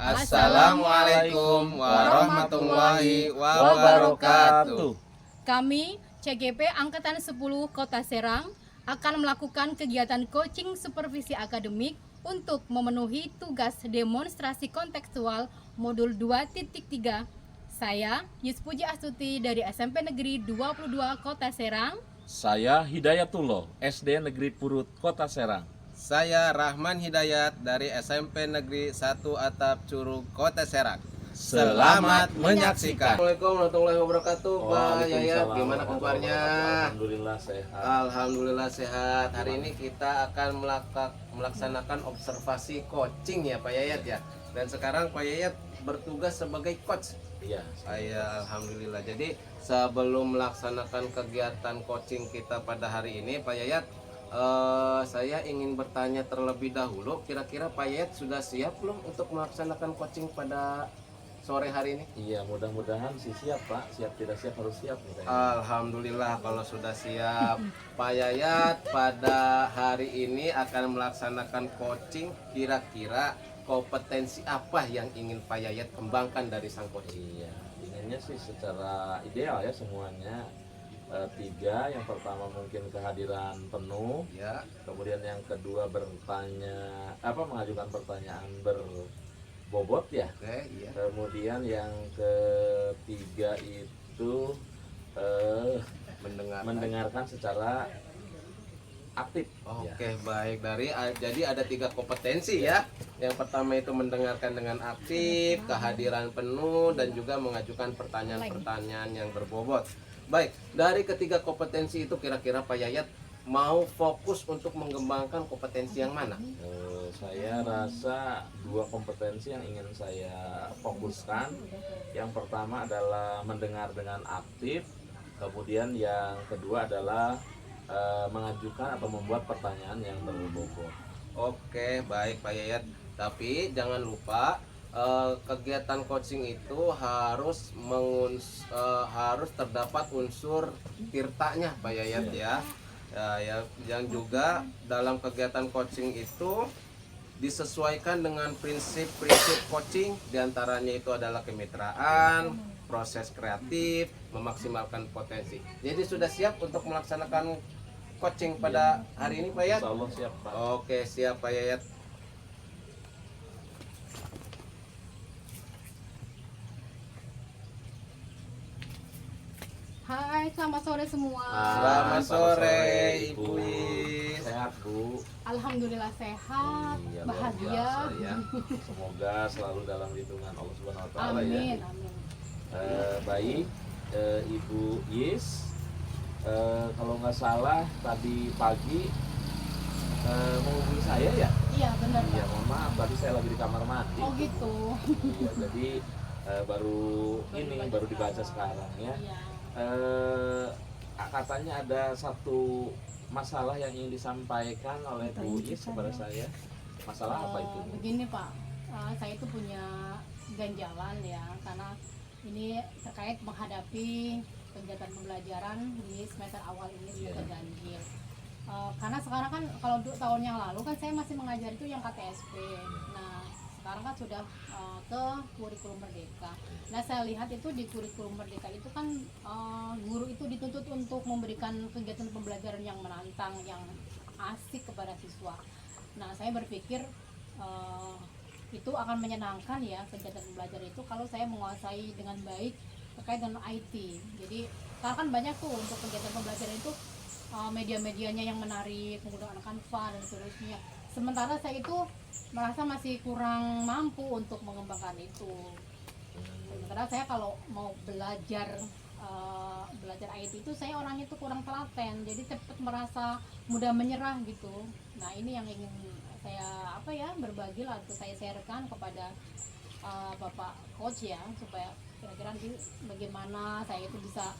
Assalamualaikum warahmatullahi wabarakatuh. Kami CGP Angkatan 10 Kota Serang akan melakukan kegiatan coaching supervisi akademik untuk memenuhi tugas demonstrasi kontekstual modul 2.3. Saya Yuspuji Astuti dari SMP Negeri 22 Kota Serang. Saya Hidayatullah, SD Negeri Purut, Kota Serang. Saya Rahman Hidayat dari SMP Negeri 1 Atap Curug, Kota Serang. Selamat menyaksikan. Assalamualaikum warahmatullahi wabarakatuh. Pak Yayat, gimana kabarnya? Alhamdulillah sehat. Alhamdulillah sehat. Hari ini kita akan melaksanakan observasi coaching ya Pak Yayat ya. Dan sekarang Pak Yayat bertugas sebagai coach. Iya. Saya alhamdulillah. Jadi sebelum melaksanakan kegiatan coaching kita pada hari ini Pak Yayat, saya ingin bertanya terlebih dahulu, kira-kira Pak Yayat sudah siap belum untuk melaksanakan coaching pada sore hari ini? Iya, mudah-mudahan sih siap Pak. Siap tidak siap harus siap nih. Alhamdulillah kalau sudah siap. Pak Yayat pada hari ini akan melaksanakan coaching. Kira-kira kompetensi apa yang ingin Pak Yayat kembangkan dari sang coaching? Iya, inginnya sih secara ideal ya semuanya. 3, yang pertama mungkin kehadiran penuh Ya. Kemudian yang kedua mengajukan pertanyaan berbobot ya. Oke, iya. Kemudian yang ketiga itu mendengarkan secara aktif. Oke, baik. Jadi ada 3 kompetensi ya. Yang pertama itu mendengarkan dengan aktif, kehadiran penuh, dan juga mengajukan pertanyaan-pertanyaan yang berbobot. Baik, dari ketiga kompetensi itu kira-kira Pak Yayat mau fokus untuk mengembangkan kompetensi yang mana? Saya rasa 2 kompetensi yang ingin saya fokuskan. Yang pertama adalah mendengar dengan aktif. Kemudian yang kedua adalah mengajukan atau membuat pertanyaan yang berbobot. Oke, baik Pak Yayat. Tapi jangan lupa kegiatan coaching itu harus terdapat unsur tirtanya Pak Yayat ya. Yang juga dalam kegiatan coaching itu disesuaikan dengan prinsip-prinsip coaching, diantaranya itu adalah kemitraan, proses kreatif, memaksimalkan potensi. Jadi sudah siap untuk melaksanakan coaching pada hari ini Pak Yayat? Insya Allah siap Pak. Oke, siap Pak Yayat. Hai, selamat sore semua. Selamat sore Ibu. Ibu Is. Sehat Bu. Alhamdulillah sehat, Iya, luar bahagia. biasa, ya. Semoga selalu dalam lindungan Allah Subhanahu Wa Taala ya. Amin, amin. Baik, Ibu Yis, kalau nggak salah tadi pagi menghubungi saya ya? Iya, benar. Iya, Pak. mohon maaf, tadi saya lagi di kamar mandi. Oh gitu. Iya, jadi baru dibaca sekarang ya. Iya. Katanya ada satu masalah yang ingin disampaikan oleh Bu Yis kepada saya. Masalah apa itu? Begini Pak, saya itu punya ganjalan ya, karena ini terkait menghadapi kegiatan pembelajaran di semester awal ini semoga ganjil. Karena sekarang kan kalau tahun yang lalu kan saya masih mengajar itu yang KTSP. Nah sekarang kan sudah ke kurikulum merdeka. Nah saya lihat itu di kurikulum merdeka itu kan guru itu dituntut untuk memberikan kegiatan pembelajaran yang menantang, yang asik kepada siswa. Nah saya berpikir itu akan menyenangkan ya kegiatan pembelajaran itu kalau saya menguasai dengan baik terkait dengan IT. Jadi sekarang kan banyak tuh untuk kegiatan pembelajaran itu media-medianya yang menarik, menggunakan Canva dan seterusnya. Sementara saya itu merasa masih kurang mampu untuk mengembangkan itu. Sementara saya kalau mau belajar IT itu saya orangnya itu kurang telaten, jadi cepat merasa mudah menyerah gitu. Nah ini yang ingin saya berbagi lah, untuk saya sharekan kepada Bapak Coach ya, supaya kira-kira nanti bagaimana saya itu bisa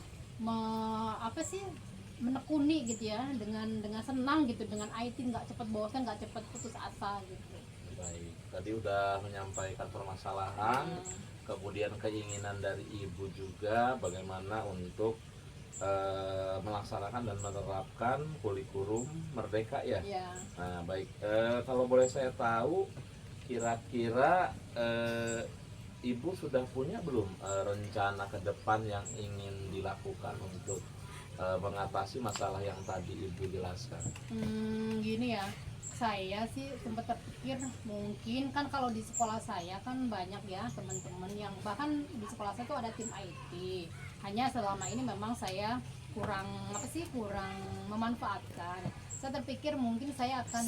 menekuni gitu ya, dengan senang gitu, dengan IT, nggak cepat bosan, nggak cepat putus asa gitu. Baik, tadi udah menyampaikan permasalahan, kemudian keinginan dari Ibu juga bagaimana untuk melaksanakan dan menerapkan kurikulum merdeka ya. Ya. Nah baik, kalau boleh saya tahu kira-kira Ibu sudah punya belum rencana ke depan yang ingin dilakukan untuk mengatasi masalah yang tadi Ibu jelaskan? Gini ya, saya sih sempat terpikir mungkin kan kalau di sekolah saya kan banyak ya teman-teman yang bahkan di sekolah saya tuh ada tim IT. Hanya selama ini memang saya kurang kurang memanfaatkan. Saya terpikir mungkin saya akan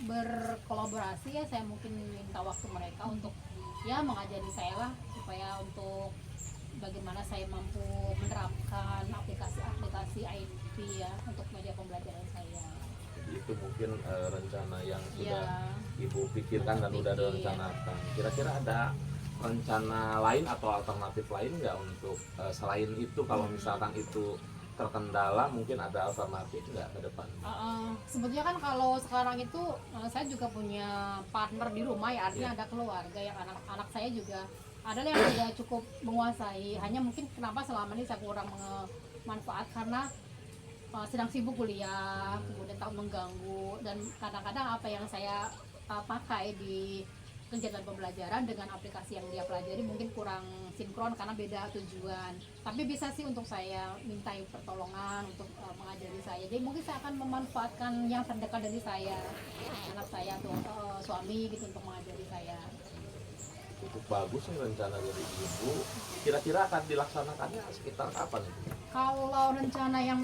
berkolaborasi ya, saya mungkin minta waktu mereka untuk ya mengajari saya lah supaya untuk bagaimana saya mampu menerapkan aplikasi-aplikasi IT ya untuk media pembelajaran saya. Jadi itu mungkin rencana yang Ya, sudah Ibu pikirkan dan udah direncanakan. Kira-kira ada rencana lain atau alternatif lain nggak untuk selain itu, kalau misalkan itu terkendala mungkin ada alternatif nggak ke depan? sebetulnya kan kalau sekarang itu saya juga punya partner di rumah ya, artinya ada keluarga yang anak-anak saya juga ada yang sudah cukup menguasai. Hanya mungkin kenapa selama ini saya kurang manfaat karena sedang sibuk kuliah, kemudian tak mengganggu, dan kadang-kadang apa yang saya pakai di kegiatan pembelajaran dengan aplikasi yang dia pelajari mungkin kurang sinkron karena beda tujuan. Tapi bisa sih untuk saya mintai pertolongan untuk mengajari saya. Jadi mungkin saya akan memanfaatkan yang terdekat dari saya, anak saya atau suami gitu untuk mengajari saya. Cukup bagus nih rencana dari Ibu. Kira-kira akan dilaksanakannya sekitar kapan? Kalau rencana yang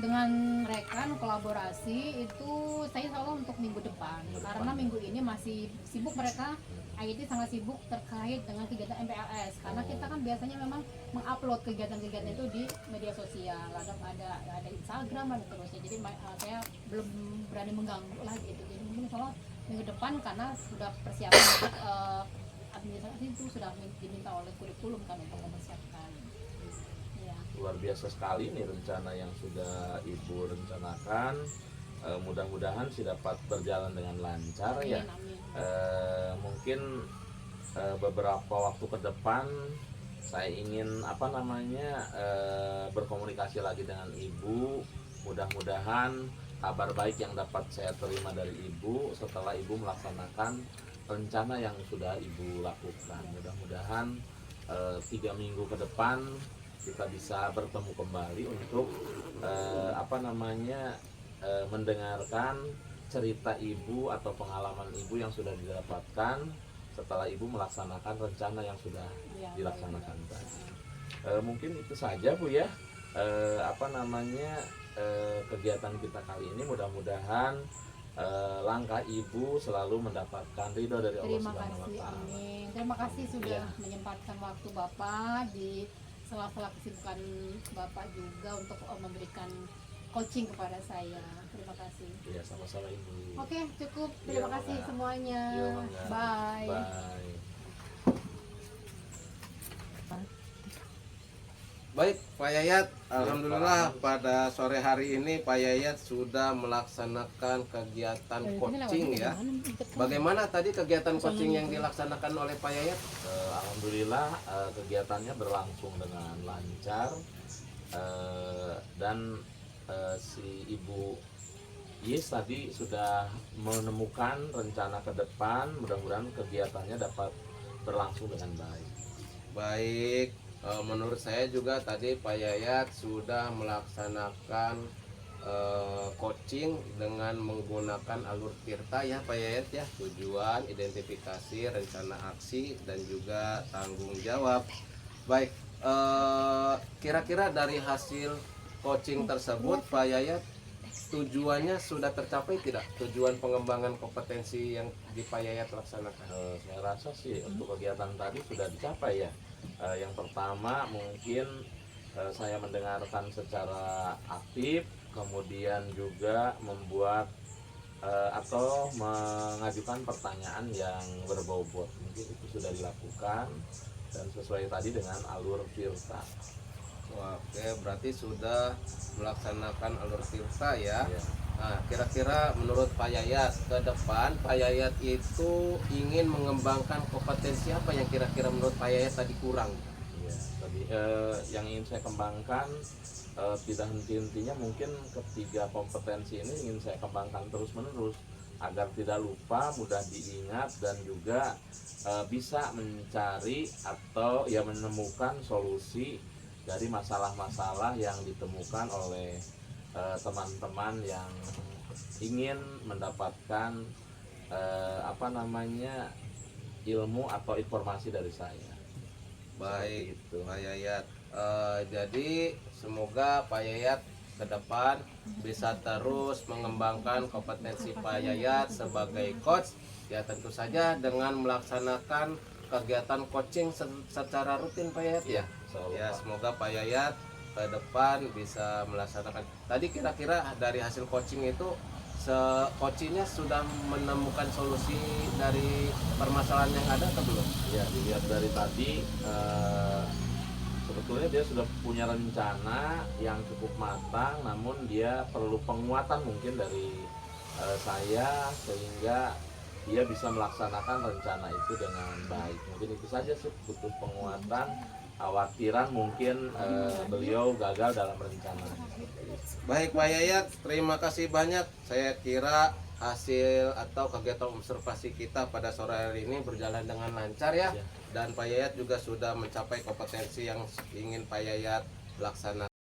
dengan rekan kolaborasi itu saya insya Allah untuk minggu depan, karena minggu ini masih sibuk mereka. IT sangat sibuk terkait dengan kegiatan MPLS, karena kita kan biasanya memang mengupload kegiatan-kegiatan itu di media sosial, ada Instagram dan seterusnya. Jadi saya belum berani mengganggu lagi gitu. Jadi mungkin insya Allah minggu depan, karena sudah persiapan untuk administrasi itu sudah diminta oleh kurikulum kan untuk mempersiapkan. Ya. Luar biasa sekali nih rencana yang sudah Ibu rencanakan. Mudah-mudahan sih dapat berjalan dengan lancar. Amin, Ya. amin. Mungkin beberapa waktu ke depan saya ingin berkomunikasi lagi dengan Ibu. Mudah-mudahan kabar baik yang dapat saya terima dari Ibu setelah Ibu melaksanakan rencana yang sudah Ibu lakukan. Mudah-mudahan 3 minggu ke depan kita bisa bertemu kembali untuk mendengarkan cerita Ibu atau pengalaman Ibu yang sudah didapatkan setelah Ibu melaksanakan rencana yang sudah dilaksanakan tadi. Mungkin itu saja Bu ya, kegiatan kita kali ini. Mudah-mudahan langkah Ibu selalu mendapatkan ridho dari Allah Terima Subhanahu wa kasih, Ta'ala. amin. Terima kasih sudah Ya. menyempatkan waktu Bapak di sela-sela kesibukan Bapak juga untuk memberikan coaching kepada saya. Terima kasih. Ya, sama-sama Ibu. Oke, cukup. Terima Ya, kasih Mangga. semuanya. Ya, Mangga. Bye. Bye. Baik, Pak Yayat, alhamdulillah pada sore hari ini Pak Yayat sudah melaksanakan kegiatan coaching ya. Bagaimana tadi kegiatan coaching yang dilaksanakan oleh Pak Yayat? Alhamdulillah kegiatannya berlangsung dengan lancar, dan si Ibu Yis tadi sudah menemukan rencana ke depan. Mudah-mudahan kegiatannya dapat berlangsung dengan baik. Baik, menurut saya juga tadi Pak Yayat sudah melaksanakan coaching dengan menggunakan alur Tirta ya Pak Yayat ya. Tujuan, identifikasi, rencana aksi, dan juga tanggung jawab. Baik, kira-kira dari hasil coaching tersebut Pak Yayat, tujuannya sudah tercapai tidak? Tujuan pengembangan kompetensi yang di Pak Yayat laksanakan? Saya rasa sih untuk kegiatan tadi sudah dicapai ya. Yang pertama mungkin saya mendengarkan secara aktif, kemudian juga membuat atau mengajukan pertanyaan yang berbobot. Mungkin itu sudah dilakukan dan sesuai tadi dengan alur Tirta. Oke, berarti sudah melaksanakan alur Tirta ya. Ya. Nah, kira-kira menurut Pak Yayat ke depan, Pak Yayat itu ingin mengembangkan kompetensi apa yang kira-kira menurut Pak Yayat tadi kurang? Ya, tadi yang ingin saya kembangkan tidak henti-hentinya, mungkin ketiga kompetensi ini ingin saya kembangkan terus-menerus agar tidak lupa, mudah diingat, dan juga bisa mencari atau ya menemukan solusi dari masalah-masalah yang ditemukan oleh teman-teman yang ingin mendapatkan ilmu atau informasi dari saya. Baik, Seperti itu. Pak Yayat. Jadi semoga Pak Yayat ke depan bisa terus mengembangkan kompetensi Pak Yayat sebagai coach. Ya tentu saja dengan melaksanakan kegiatan coaching secara rutin Pak Yayat ya. Insyaallah, Ya Pak. semoga Pak Yayat ke depan bisa melaksanakan. Tadi kira-kira dari hasil coaching itu coachingnya sudah menemukan solusi dari permasalahan yang ada atau belum? Ya, dilihat dari tadi sebetulnya dia sudah punya rencana yang cukup matang, namun dia perlu penguatan mungkin dari saya sehingga dia bisa melaksanakan rencana itu dengan baik. Mungkin itu saja sih, butuh penguatan. Khawatiran mungkin beliau gagal dalam rencana. Baik Pak Yayat, terima kasih banyak. Saya kira hasil atau kegiatan observasi kita pada sore hari ini berjalan dengan lancar ya. Ya. Dan Pak Yayat juga sudah mencapai kompetensi yang ingin Pak Yayat laksanakan.